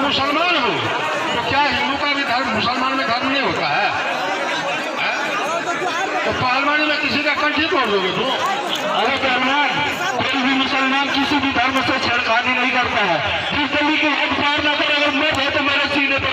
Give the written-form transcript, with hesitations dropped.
मुसलमान हो तो क्या हिंदू का भी धर्म मुसलमान में धर्म नहीं होता है? तो पहलवानी में किसी का कंठी तोड़ दोगे तुम? अरे पहलवान, कोई भी मुसलमान किसी भी धर्म से छेड़खानी नहीं करता है। जिस गली की हद पार ना करे, अगर मर्द है तो मेरे सीने पर